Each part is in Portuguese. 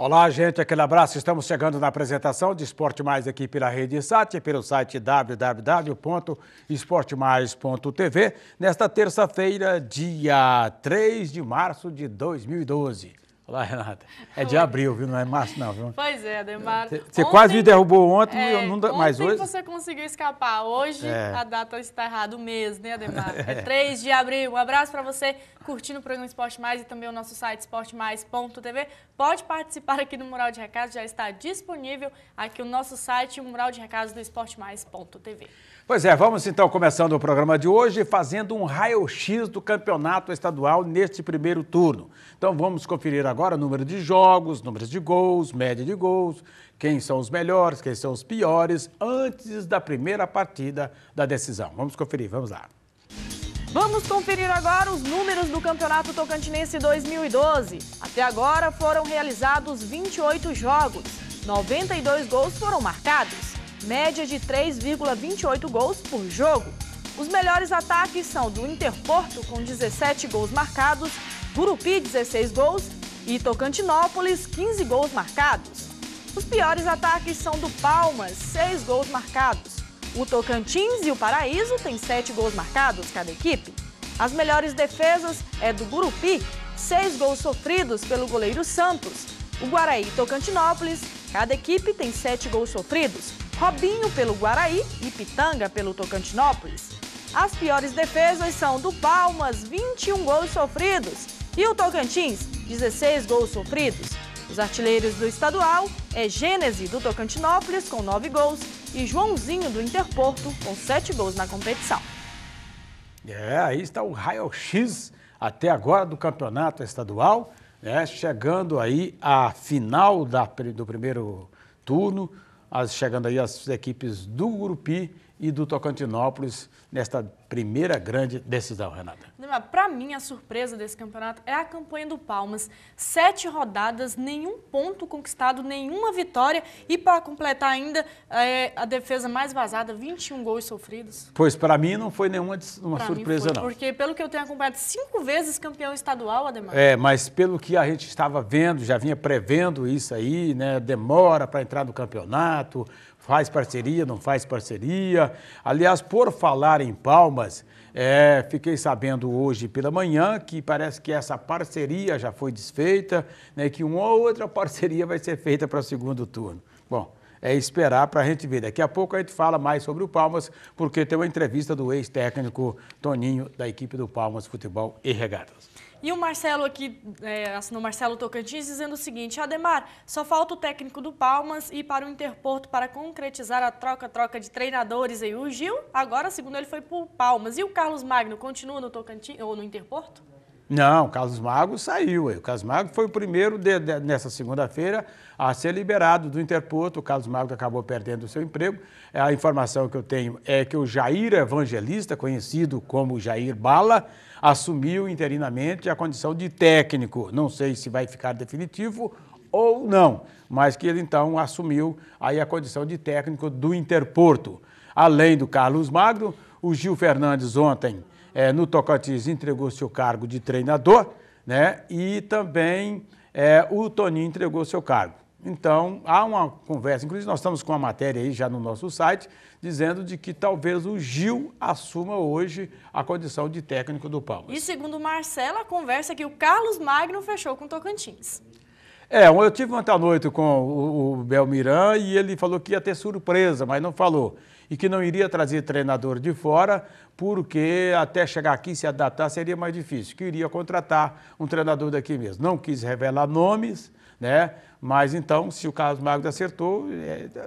Olá, gente, aquele abraço. Estamos chegando na apresentação de Esporte Mais aqui pela Rede Sat, pelo site www.esportemais.tv, nesta terça-feira, dia 3 de março de 2012. Olá, Renata. É de abril, viu? Não é março, não, viu? Pois é, Ademar. Você quase me derrubou ontem, mas hoje... Ontem você conseguiu escapar. Hoje a data está errada, o mês, né, Ademar? É 3 de abril. Um abraço para você, curtindo o programa Esporte Mais e também o nosso site esportemais.tv. Pode participar aqui no Mural de Recados, já está disponível aqui o nosso site, o Mural de Recados do esportemais.tv. Pois é, vamos então começando o programa de hoje fazendo um raio-x do campeonato estadual neste primeiro turno. Então vamos conferir agora o número de jogos, números de gols, média de gols, quem são os melhores, quem são os piores, antes da primeira partida da decisão. Vamos conferir, vamos lá. Vamos conferir agora os números do Campeonato Tocantinense 2012. Até agora foram realizados 28 jogos, 92 gols foram marcados. Média de 3,28 gols por jogo. Os melhores ataques são do Interporto, com 17 gols marcados, Gurupi, 16 gols e Tocantinópolis, 15 gols marcados. Os piores ataques são do Palmas, 6 gols marcados. O Tocantins e o Paraíso têm 7 gols marcados cada equipe. As melhores defesas é do Gurupi, 6 gols sofridos pelo goleiro Santos. O Guaraí e Tocantinópolis, cada equipe tem 7 gols sofridos. Robinho pelo Guaraí e Pitanga pelo Tocantinópolis. As piores defesas são do Palmas, 21 gols sofridos, e o Tocantins, 16 gols sofridos. Os artilheiros do estadual é Gênese do Tocantinópolis com 9 gols e Joãozinho do Interporto com 7 gols na competição. Aí está o raio-x até agora do campeonato estadual, chegando aí à final do primeiro turno, chegando aí as equipes do Gurupi e do Tocantinópolis nesta primeira grande decisão, Renata. Para mim, a surpresa desse campeonato é a campanha do Palmas. 7 rodadas, nenhum ponto conquistado, nenhuma vitória e, para completar ainda, a defesa mais vazada, 21 gols sofridos. Pois, para mim, não foi nenhuma surpresa, não. Porque, pelo que eu tenho acompanhado, 5 vezes campeão estadual, Ademar. Mas pelo que a gente estava vendo, já vinha prevendo isso aí, demora para entrar no campeonato, faz parceria, não faz parceria. Aliás, por falar em Palmas, fiquei sabendo hoje pela manhã que parece que essa parceria já foi desfeita, que uma ou outra parceria vai ser feita para o segundo turno. Bom, é esperar para a gente ver. Daqui a pouco a gente fala mais sobre o Palmas, porque tem uma entrevista do ex-técnico Toninho, da equipe do Palmas Futebol e Regatas. E o Marcelo aqui, assinou Marcelo Tocantins, dizendo o seguinte: Ademar, só falta o técnico do Palmas ir para o Interporto para concretizar a troca de treinadores aí. O Gil, agora, segundo ele, foi para o Palmas. E o Carlos Magno continua no Tocantins ou no Interporto? Não, o Carlos Magno saiu. O Carlos Magno foi o primeiro, nessa segunda-feira, a ser liberado do Interporto. O Carlos Magno acabou perdendo o seu emprego. A informação que eu tenho é que o Jair Evangelista, conhecido como Jair Bala, assumiu interinamente a condição de técnico. Não sei se vai ficar definitivo ou não, mas que ele então assumiu aí a condição de técnico do Interporto. Além do Carlos Magno, o Gil Fernandes ontem no Tocantins entregou seu cargo de treinador, e também o Toninho entregou seu cargo. Então, há uma conversa, inclusive nós estamos com a matéria aí já no nosso site, dizendo de que talvez o Gil assuma hoje a condição de técnico do Palmas. E segundo o Marcelo, a conversa é que o Carlos Magno fechou com o Tocantins. Eu tive ontem à noite com o Belmiran e ele falou que ia ter surpresa, mas não falou. E que não iria trazer treinador de fora, porque até chegar aqui, se adaptar, seria mais difícil. Que iria contratar um treinador daqui mesmo. Não quis revelar nomes, mas então, se o Carlos Magno acertou,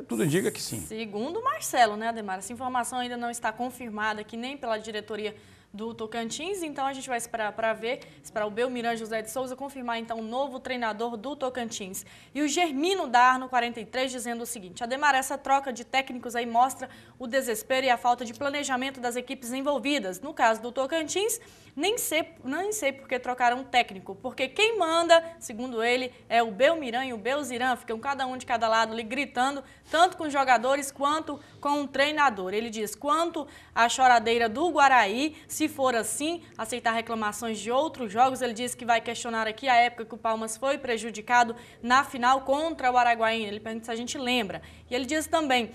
tudo indica que sim. Segundo o Marcelo, Ademar? Essa informação ainda não está confirmada aqui nem pela diretoria do Tocantins, então a gente vai esperar para ver, esperar o Belmiran José de Souza confirmar então o novo treinador do Tocantins. E o Germino Darno, 43, dizendo o seguinte: Ademar, essa troca de técnicos aí mostra o desespero e a falta de planejamento das equipes envolvidas. No caso do Tocantins, nem sei por que trocaram um técnico, porque quem manda, segundo ele, é o Belmiran e o Belziran, ficam cada um de cada lado ali gritando, tanto com os jogadores quanto com o treinador. Ele diz: quanto à choradeira do Guaraí, se se for assim, aceitar reclamações de outros jogos. Ele disse que vai questionar aqui a época que o Palmas foi prejudicado na final contra o Araguaína. Ele pergunta se a gente lembra. E ele diz também,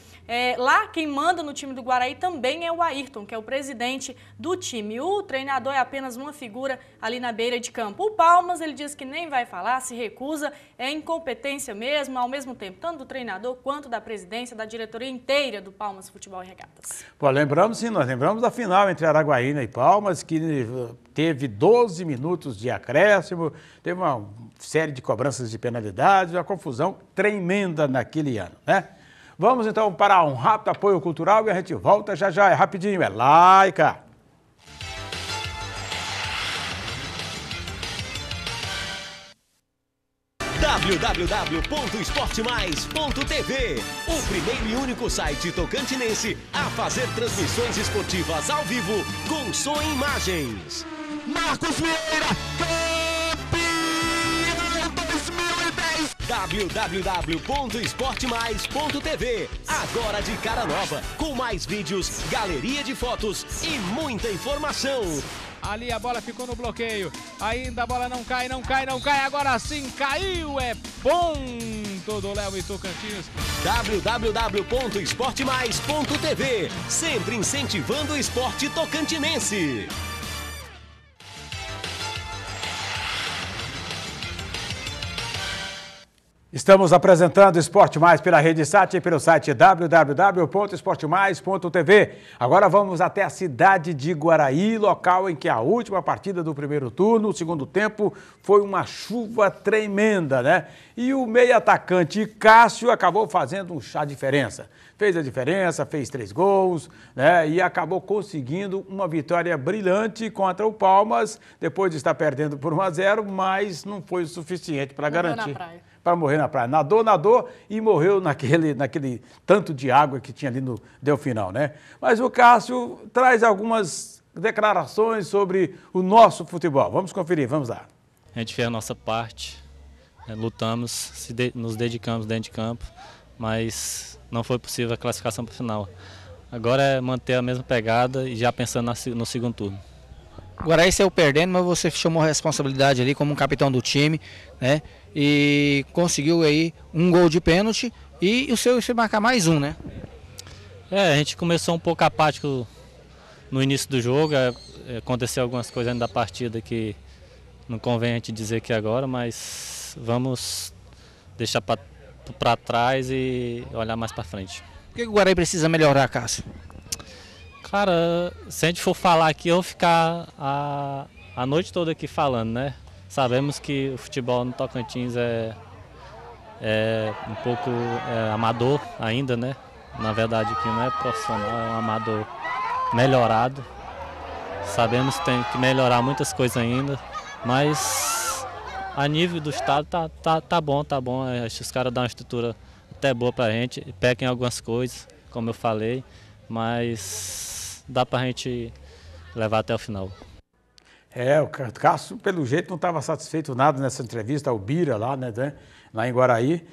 lá quem manda no time do Guaraí também é o Ayrton, que é o presidente do time. O treinador é apenas uma figura ali na beira de campo. O Palmas, ele diz que nem vai falar, se recusa, é incompetência mesmo, ao mesmo tempo, tanto do treinador quanto da presidência, da diretoria inteira do Palmas Futebol e Regatas. Pô, lembramos sim, nós lembramos da final entre Araguaína e Palmas, que teve 12 minutos de acréscimo, teve uma série de cobranças de penalidades, uma confusão tremenda naquele ano, né? Vamos então para um rápido apoio cultural e a gente volta já já, é rapidinho, é lá e cá. www.esportemais.tv, o primeiro e único site tocantinense a fazer transmissões esportivas ao vivo com som e imagens. Marcos Vieira, campeão 2010. www.esportemais.tv, agora de cara nova, com mais vídeos, galeria de fotos e muita informação. Ali a bola ficou no bloqueio, ainda a bola não cai, agora sim caiu, é ponto do Léo e Tocantins. www.esportemais.tv, sempre incentivando o esporte tocantinense. Estamos apresentando Esporte Mais pela Rede Sat e pelo site www.esportemais.tv. Agora vamos até a cidade de Guaraí, local em que a última partida do primeiro turno, o segundo tempo, foi uma chuva tremenda, né? E o meio atacante Cássio acabou fazendo a diferença. Fez a diferença, fez 3 gols, né? E acabou conseguindo uma vitória brilhante contra o Palmas, depois de estar perdendo por 1-0, mas não foi o suficiente para garantir. Para morrer na praia. Nadou e morreu naquele tanto de água que tinha ali no Delfinão, né? Mas o Cássio traz algumas declarações sobre o nosso futebol. Vamos conferir, vamos lá. A gente fez a nossa parte, lutamos, nos dedicamos dentro de campo, mas não foi possível a classificação para o final. Agora é manter a mesma pegada e já pensando no segundo turno. O Guaraí saiu perdendo, mas você chamou a responsabilidade ali como um capitão do time, né? E conseguiu aí um gol de pênalti e o seu foi marcar mais um, né? A gente começou um pouco apático no início do jogo, aconteceu algumas coisas da partida que não convém a gente dizer aqui agora, mas vamos deixar para trás e olhar mais para frente. O que o Guaraí precisa melhorar, Cássio? Cara, se a gente for falar aqui, eu vou ficar a noite toda aqui falando, né? Sabemos que o futebol no Tocantins é um pouco amador ainda, né? Na verdade aqui não é profissional, é um amador melhorado. Sabemos que tem que melhorar muitas coisas ainda, mas a nível do estado tá bom. Acho que os caras dão uma estrutura até boa pra gente, pecam em algumas coisas, como eu falei, mas dá pra gente levar até o final. O Cássio, pelo jeito, não estava satisfeito nada nessa entrevista ao Bira lá, né, lá em Guaraí.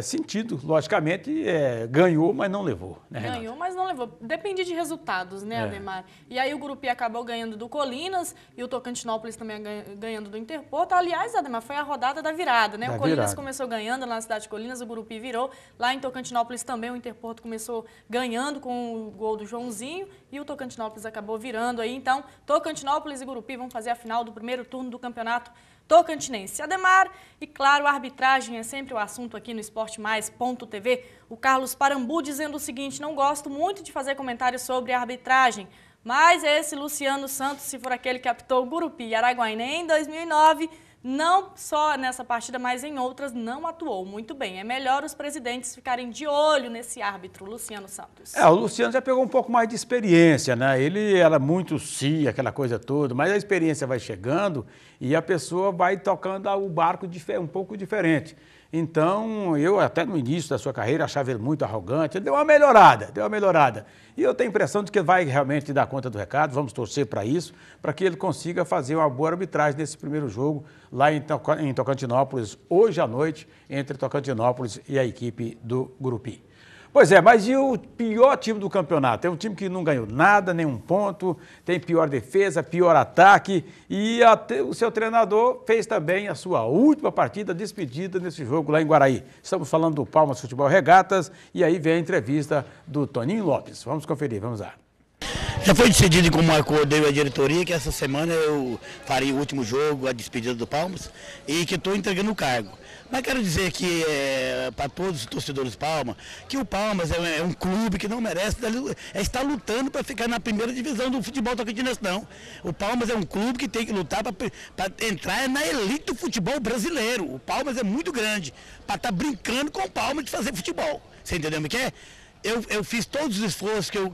Sentido, logicamente, ganhou, mas não levou. Né, Renata? Ganhou, mas não levou. Depende de resultados, né, Ademar? E aí o Gurupi acabou ganhando do Colinas e o Tocantinópolis também ganhando do Interporto. Aliás, Ademar, foi a rodada da virada, né? O Colinas começou ganhando lá na cidade de Colinas, o Gurupi virou. Lá em Tocantinópolis também o Interporto começou ganhando com o gol do Joãozinho e o Tocantinópolis acabou virando aí. Então, Tocantinópolis e Gurupi vão fazer a final do primeiro turno do campeonato tocantinense. Ademar, e claro, a arbitragem é sempre o assunto aqui no esportemais.tv. O Carlos Parambu dizendo o seguinte: não gosto muito de fazer comentários sobre a arbitragem, mas esse Luciano Santos, se for aquele que apitou o Gurupi e Araguaína em 2009, não só nessa partida, mas em outras, não atuou muito bem. É melhor os presidentes ficarem de olho nesse árbitro, Luciano Santos. O Luciano já pegou um pouco mais de experiência, né? Ele era muito aquela coisa toda, mas a experiência vai chegando e a pessoa vai tocando o barco um pouco diferente. Então, eu até no início da sua carreira achava ele muito arrogante, ele deu uma melhorada. E eu tenho a impressão de que ele vai realmente dar conta do recado, vamos torcer para isso, para que ele consiga fazer uma boa arbitragem nesse primeiro jogo lá em Tocantinópolis, hoje à noite, entre Tocantinópolis e a equipe do Gurupi. Pois é, mas e o pior time do campeonato? É um time que não ganhou nada, nenhum ponto, tem pior defesa, pior ataque e o seu treinador fez também a sua última partida despedida nesse jogo lá em Guaraí. Estamos falando do Palmas Futebol Regatas e aí vem a entrevista do Toninho Lopes. Vamos conferir, vamos lá. Já foi decidido como acordei a diretoria que essa semana eu faria o último jogo, a despedida do Palmas, e que estou entregando o cargo. Mas quero dizer que para todos os torcedores do Palmas, que o Palmas é um clube que não merece estar lutando para ficar na primeira divisão do futebol tocantinense, não. O Palmas é um clube que tem que lutar para entrar na elite do futebol brasileiro. O Palmas é muito grande para estar brincando com o Palmas de fazer futebol. Você entendeu o que é? Eu fiz todos os esforços que eu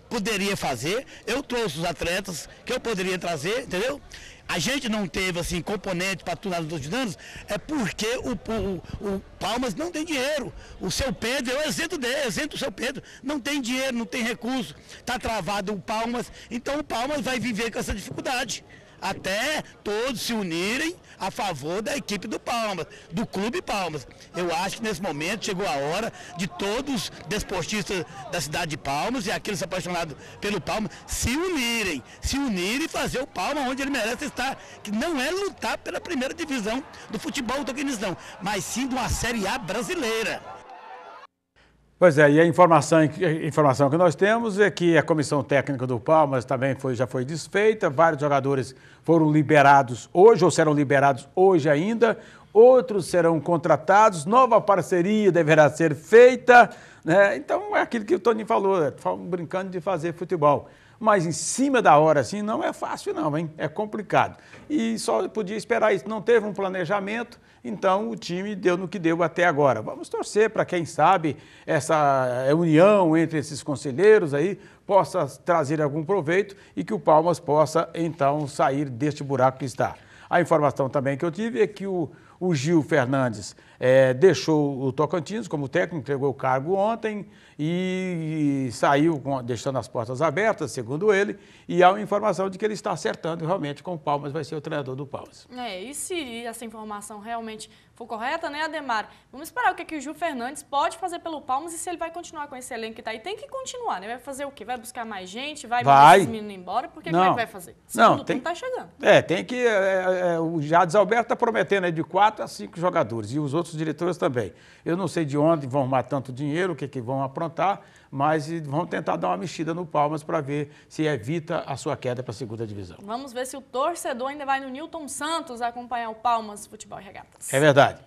poderia fazer, eu trouxe os atletas que eu poderia trazer, entendeu? A gente não teve assim componente para tudo dos anos, é porque o Palmas não tem dinheiro. O seu Pedro, eu exemplo o seu Pedro, não tem dinheiro, não tem recurso, está travado o Palmas, então o Palmas vai viver com essa dificuldade. Até todos se unirem a favor da equipe do Palmas, do Clube Palmas. Eu acho que nesse momento chegou a hora de todos os desportistas da cidade de Palmas e aqueles apaixonados pelo Palmas se unirem e fazer o Palmas onde ele merece estar, que não é lutar pela primeira divisão do futebol tocantinense, não, mas sim de uma Série A brasileira. Pois é, e a informação que nós temos é que a comissão técnica do Palmas também já foi desfeita, vários jogadores foram liberados hoje ou serão liberados hoje ainda, outros serão contratados, nova parceria deverá ser feita, né? Então é aquilo que o Toninho falou, brincando de fazer futebol. Mas em cima da hora, assim, não é fácil não, hein? É complicado. E só podia esperar isso. Não teve um planejamento, então o time deu no que deu até agora. Vamos torcer para quem sabe essa união entre esses conselheiros aí possa trazer algum proveito e que o Palmas possa, então, sair deste buraco que está. A informação também que eu tive é que o Gil Fernandes deixou o Tocantins como técnico, entregou o cargo ontem e saiu deixando as portas abertas, segundo ele, e há uma informação de que ele está acertando realmente com o Palmas, vai ser o treinador do Palmas. E se essa informação realmente for correta, né, Ademar? Vamos esperar o que o Gil Fernandes pode fazer pelo Palmas e se ele vai continuar com esse elenco que está aí. Tem que continuar, né? Vai fazer o quê? Vai buscar mais gente? Vai mandar esses meninos embora? Por que como é que vai fazer? Segundo turno está chegando. Tem que... o Jades Alberto está prometendo aí de 4 a 5 jogadores e os outros diretores também. Eu não sei de onde vão arrumar tanto dinheiro, o que vão aprontar, mas vão tentar dar uma mexida no Palmas para ver se evita a sua queda para a segunda divisão. Vamos ver se o torcedor ainda vai no Newton Santos acompanhar o Palmas Futebol e Regatas. É verdade.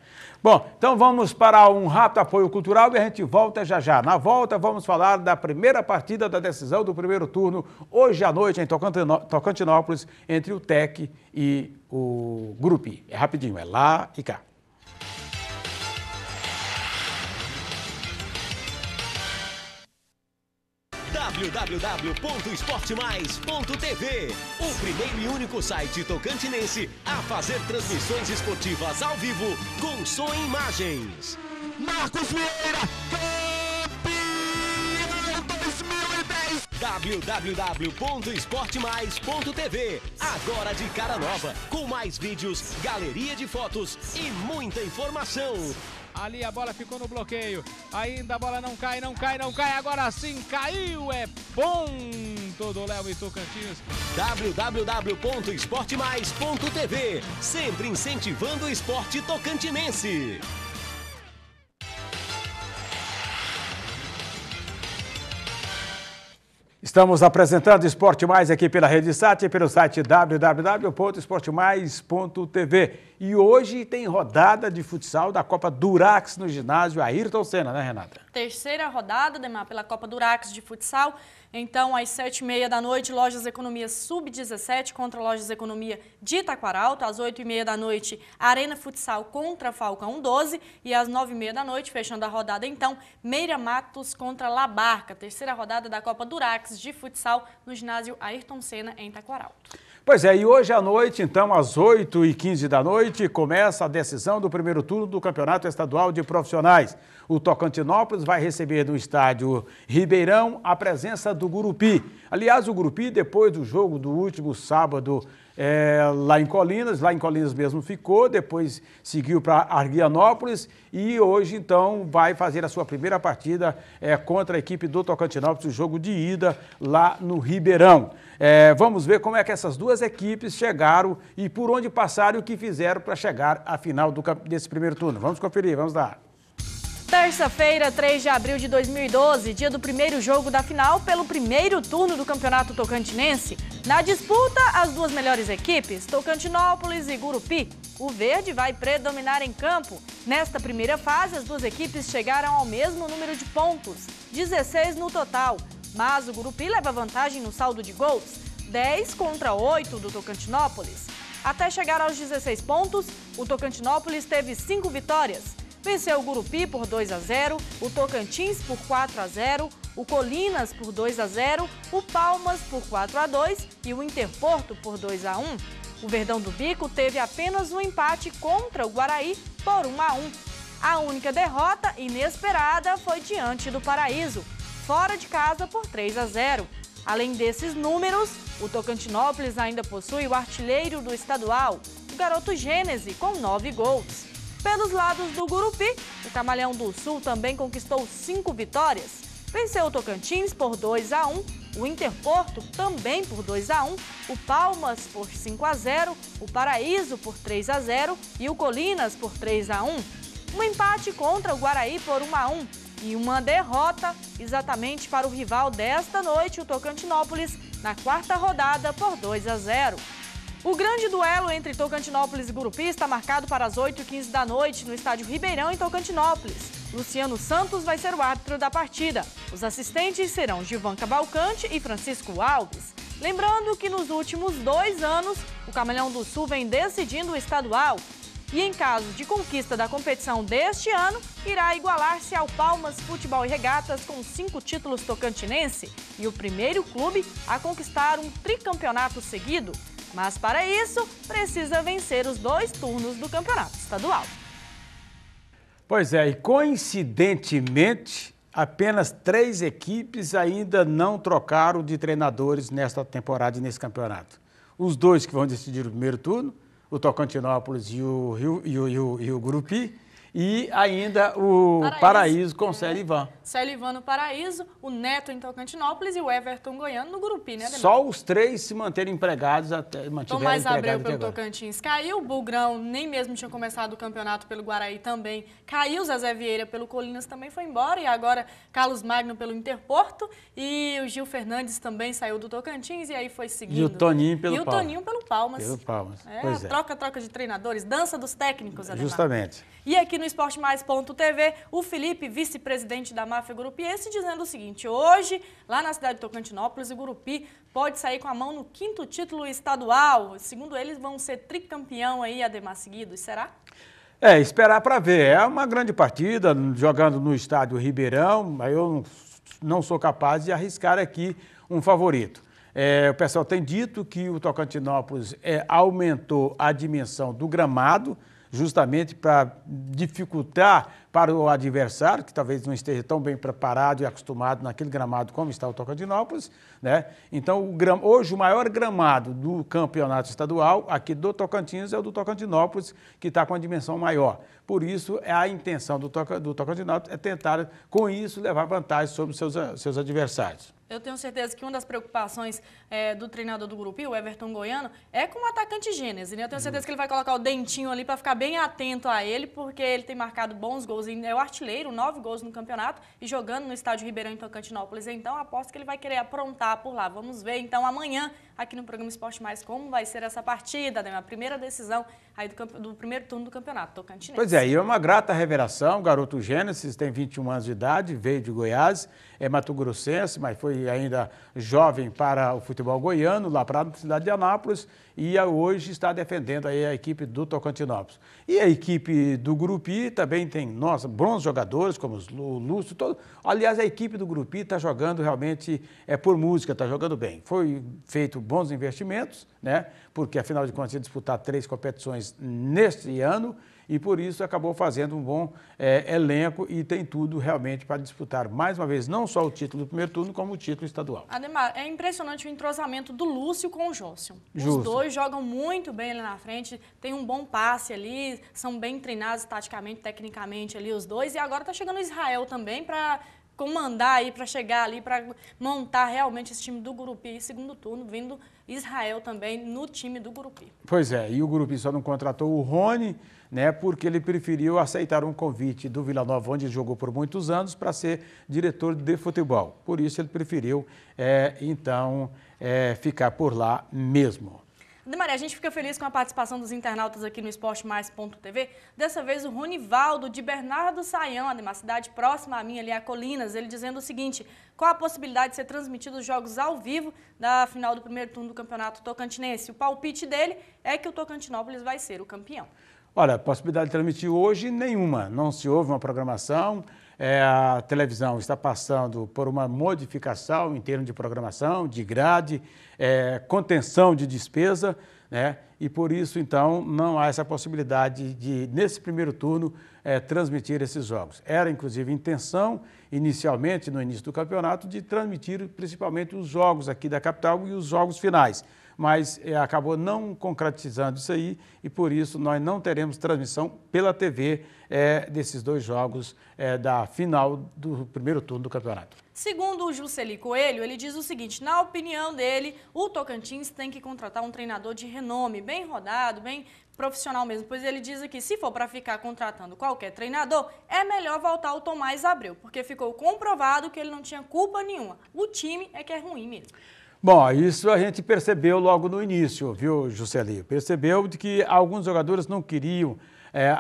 Bom, então vamos para um rápido apoio cultural e a gente volta já já. Na volta vamos falar da primeira partida da decisão do primeiro turno, hoje à noite em Tocantinópolis, entre o TEC e o Grupi. É rapidinho, é lá e cá. www.esportemais.tv, o primeiro e único site tocantinense a fazer transmissões esportivas ao vivo com som e imagens. Marcos Vieira, campeão 2010. www.esportemais.tv, agora de cara nova, com mais vídeos, galeria de fotos e muita informação. Ali a bola ficou no bloqueio, ainda a bola não cai, agora sim caiu, é ponto do Léo e Tocantins. www.esportemais.tv, sempre incentivando o esporte tocantinense. Estamos apresentando Esporte Mais aqui pela Rede Sat e pelo site www.esportemais.tv. E hoje tem rodada de futsal da Copa Durax no ginásio Ayrton Senna, né, Renata? Terceira rodada, Demar, pela Copa Durax de futsal. Então, às 7h30 da noite, Lojas Economia Sub-17 contra Lojas Economia de Itaquaralto. Às 8h30 da noite, Arena Futsal contra Falcão 12. E às 9h30 da noite, fechando a rodada, então, Meira Matos contra La Barca. Terceira rodada da Copa Durax de futsal no ginásio Ayrton Senna, em Itaquaralto. Pois é, e hoje à noite, então, às 8h15 da noite, começa a decisão do primeiro turno do Campeonato Estadual de Profissionais. O Tocantinópolis vai receber no estádio Ribeirão a presença do Gurupi. Aliás, o Gurupi, depois do jogo do último sábado lá em Colinas mesmo ficou, depois seguiu para Arguianópolis e hoje então vai fazer a sua primeira partida contra a equipe do Tocantinópolis, o jogo de ida lá no Ribeirão. Vamos ver como é que essas duas equipes chegaram e por onde passaram e o que fizeram para chegar à final desse primeiro turno. Vamos conferir, vamos lá. Terça-feira, 3 de abril de 2012, dia do primeiro jogo da final pelo primeiro turno do Campeonato Tocantinense. Na disputa, as duas melhores equipes, Tocantinópolis e Gurupi. O verde vai predominar em campo. Nesta primeira fase, as duas equipes chegaram ao mesmo número de pontos, 16 no total. Mas o Gurupi leva vantagem no saldo de gols, 10 contra 8 do Tocantinópolis. Até chegar aos 16 pontos, o Tocantinópolis teve 5 vitórias. Venceu o Gurupi por 2-0, o Tocantins por 4-0, o Colinas por 2-0, o Palmas por 4-2 e o Interporto por 2-1. O Verdão do Bico teve apenas um empate contra o Guaraí por 1-1. A única derrota inesperada foi diante do Paraíso, fora de casa por 3-0. Além desses números, o Tocantinópolis ainda possui o artilheiro do estadual, o garoto Gênese, com 9 gols. Pelos lados do Gurupi, o Camaleão do Sul também conquistou 5 vitórias. Venceu o Tocantins por 2-1, o Interporto também por 2-1, o Palmas por 5-0, o Paraíso por 3-0 e o Colinas por 3-1. Um empate contra o Guaraí por 1-1 e uma derrota exatamente para o rival desta noite, o Tocantinópolis, na quarta rodada por 2-0. O grande duelo entre Tocantinópolis e Gurupi está marcado para as 8h15 da noite no estádio Ribeirão, em Tocantinópolis. Luciano Santos vai ser o árbitro da partida. Os assistentes serão Gilvan Cavalcante e Francisco Alves. Lembrando que nos últimos 2 anos, o Camaleão do Sul vem decidindo o estadual. E em caso de conquista da competição deste ano, irá igualar-se ao Palmas Futebol e Regatas com 5 títulos tocantinense e o primeiro clube a conquistar um tricampeonato seguido. Mas para isso, precisa vencer os 2 turnos do campeonato estadual. Pois é, e coincidentemente, apenas 3 equipes ainda não trocaram de treinadores nesta temporada e nesse campeonato. Os 2 que vão decidir o primeiro turno, o Tocantinópolis e o Gurupi, e ainda o Paraíso com o Célio Ivan. Célio Ivan no Paraíso, o Neto em Tocantinópolis e o Everton Goiano no Gurupi, né, Ademar? Só os 3 se manterem empregados até Tomás Abreu pelo Tocantins caiu, o Bugrão nem mesmo tinha começado o campeonato pelo Guaraí também caiu, Zezé Vieira pelo Colinas também foi embora e agora Carlos Magno pelo Interporto e o Gil Fernandes também saiu do Tocantins e aí foi seguindo. E o Toninho pelo Palmas. E o Toninho pelo Palmas. Pelo Palmas, pois é. Troca de treinadores, dança dos técnicos, Ademar. Justamente. E aqui no esportemais.tv, o Felipe, vice-presidente da Máfia Gurupiense, dizendo o seguinte: hoje, lá na cidade de Tocantinópolis, o Gurupi pode sair com a mão no 5º título estadual. Segundo eles, vão ser tricampeão aí, Ademar, seguidos. Será? Esperar para ver. É uma grande partida, jogando no estádio Ribeirão, aí eu não sou capaz de arriscar aqui um favorito. O pessoal tem dito que o Tocantinópolis aumentou a dimensão do gramado, justamente para dificultar para o adversário, que talvez não esteja tão bem preparado e acostumado naquele gramado como está o Tocantinópolis, né? Então, hoje o maior gramado do campeonato estadual aqui do Tocantins é o do Tocantinópolis, que está com a dimensão maior. Por isso, a intenção do Tocantinópolis é tentar, com isso, levar vantagem sobre os seus adversários. Eu tenho certeza que uma das preocupações do treinador do Gurupi, o Everton Goiano, é com o atacante Gênese, né? Eu tenho certeza que ele vai colocar o dentinho ali para ficar bem atento a ele, porque ele tem marcado bons gols, é o artilheiro, 9 gols no campeonato e jogando no estádio Ribeirão em Tocantinópolis. Então, aposto que ele vai querer aprontar por lá. Vamos ver, então, amanhã, aqui no programa Esporte Mais, como vai ser essa partida, né? A primeira decisão aí do primeiro turno do campeonato tocantinense. Pois é, e é uma grata revelação, o garoto Gênesis tem 21 anos de idade, veio de Goiás, é mato-grossense, mas foi ainda jovem para o futebol goiano, lá para a cidade de Anápolis, e hoje está defendendo aí a equipe do Tocantinópolis. E a equipe do Gurupi também tem, bons jogadores, como o Lúcio, aliás, a equipe do Gurupi está jogando realmente por música, está jogando bem. Foi feito bons investimentos, né? Porque afinal de contas ia disputar 3 competições neste ano, e por isso acabou fazendo um bom elenco e tem tudo realmente para disputar mais uma vez não só o título do primeiro turno, como o título estadual. Ademar, é impressionante o entrosamento do Lúcio com o Jôsio. Os dois jogam muito bem ali na frente, tem um bom passe ali, são bem treinados taticamente, tecnicamente ali os dois, e agora está chegando o Israel também para comandar aí, para chegar ali, para montar realmente esse time do Gurupi. Segundo turno, vindo Israel também no time do Gurupi. Pois é, e o Gurupi só não contratou o Rony, né, porque ele preferiu aceitar um convite do Vila Nova, onde ele jogou por muitos anos, para ser diretor de futebol. Por isso ele preferiu, ficar por lá mesmo. Maria, a gente fica feliz com a participação dos internautas aqui no esportemais.tv. Dessa vez o Ronivaldo de Bernardo Saião, Ademar, cidade próxima a mim, ali a Colinas, ele dizendo o seguinte: qual a possibilidade de ser transmitido os jogos ao vivo da final do primeiro turno do Campeonato Tocantinense? O palpite dele é que o Tocantinópolis vai ser o campeão. Olha, a possibilidade de transmitir hoje nenhuma, não se houve uma programação, a televisão está passando por uma modificação em termos de programação, de grade, contenção de despesa, né? E por isso, então, não há essa possibilidade de, nesse primeiro turno, transmitir esses jogos. Era, inclusive, intenção, inicialmente, no início do campeonato, de transmitir principalmente os jogos aqui da capital e os jogos finais. Mas acabou não concretizando isso aí e, por isso, nós não teremos transmissão pela TV desses dois jogos da final do primeiro turno do campeonato. Segundo o Jusceli Coelho, ele diz o seguinte: na opinião dele, o Tocantins tem que contratar um treinador de renome, bem rodado, bem profissional mesmo, pois ele diz aqui, se for para ficar contratando qualquer treinador, é melhor voltar ao Tomás Abreu, porque ficou comprovado que ele não tinha culpa nenhuma. O time é que é ruim mesmo. Bom, isso a gente percebeu logo no início, viu, Jusceli? Percebeu de que alguns jogadores não queriam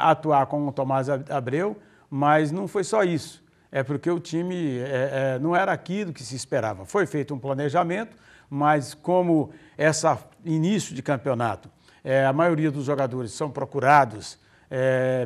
atuar com o Tomás Abreu, mas não foi só isso. É porque o time não era aquilo que se esperava. Foi feito um planejamento, mas como esse início de campeonato, a maioria dos jogadores são procurados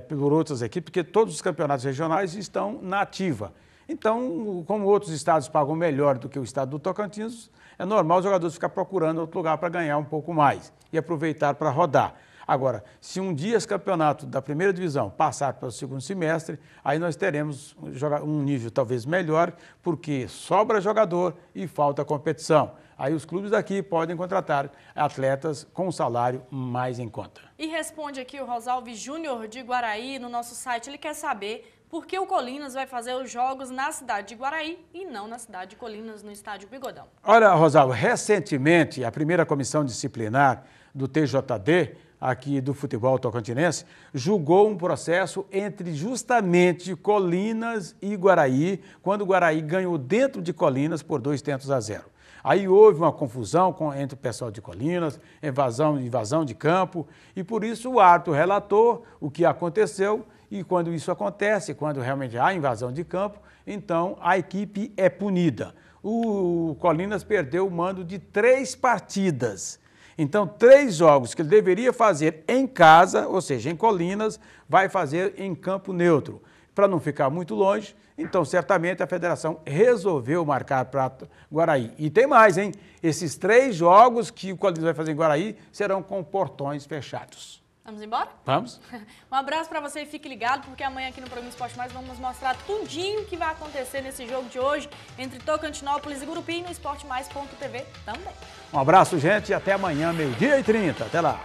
por outras equipes, porque todos os campeonatos regionais estão na ativa. Então, como outros estados pagam melhor do que o estado do Tocantins, é normal os jogadores ficar procurando outro lugar para ganhar um pouco mais e aproveitar para rodar. Agora, se um dia esse campeonato da primeira divisão passar para o segundo semestre, aí nós teremos um nível talvez melhor, porque sobra jogador e falta competição. Aí os clubes daqui podem contratar atletas com salário mais em conta. E responde aqui o Rosalves Júnior de Guaraí no nosso site. Ele quer saber por que o Colinas vai fazer os jogos na cidade de Guaraí e não na cidade de Colinas, no estádio Bigodão. Olha, Rosalvo, recentemente a primeira comissão disciplinar do TJD, aqui do futebol tocantinense, julgou um processo entre justamente Colinas e Guaraí, quando o Guaraí ganhou dentro de Colinas por 2-0. Aí houve uma confusão entre o pessoal de Colinas, invasão de campo, e por isso o árbitro relatou o que aconteceu, e quando isso acontece, quando realmente há invasão de campo, então a equipe é punida. O Colinas perdeu o mando de 3 partidas. Então, 3 jogos que ele deveria fazer em casa, ou seja, em Colinas, vai fazer em campo neutro. Para não ficar muito longe, então certamente a federação resolveu marcar para Guaraí. E tem mais, hein? Esses 3 jogos que o Colinas vai fazer em Guaraí serão com portões fechados. Vamos embora? Vamos. Um abraço para você e fique ligado, porque amanhã aqui no programa Esporte Mais vamos mostrar tudinho que vai acontecer nesse jogo de hoje entre Tocantinópolis e Gurupi no esportemais.tv também. Um abraço, gente, e até amanhã, 12h30. Até lá.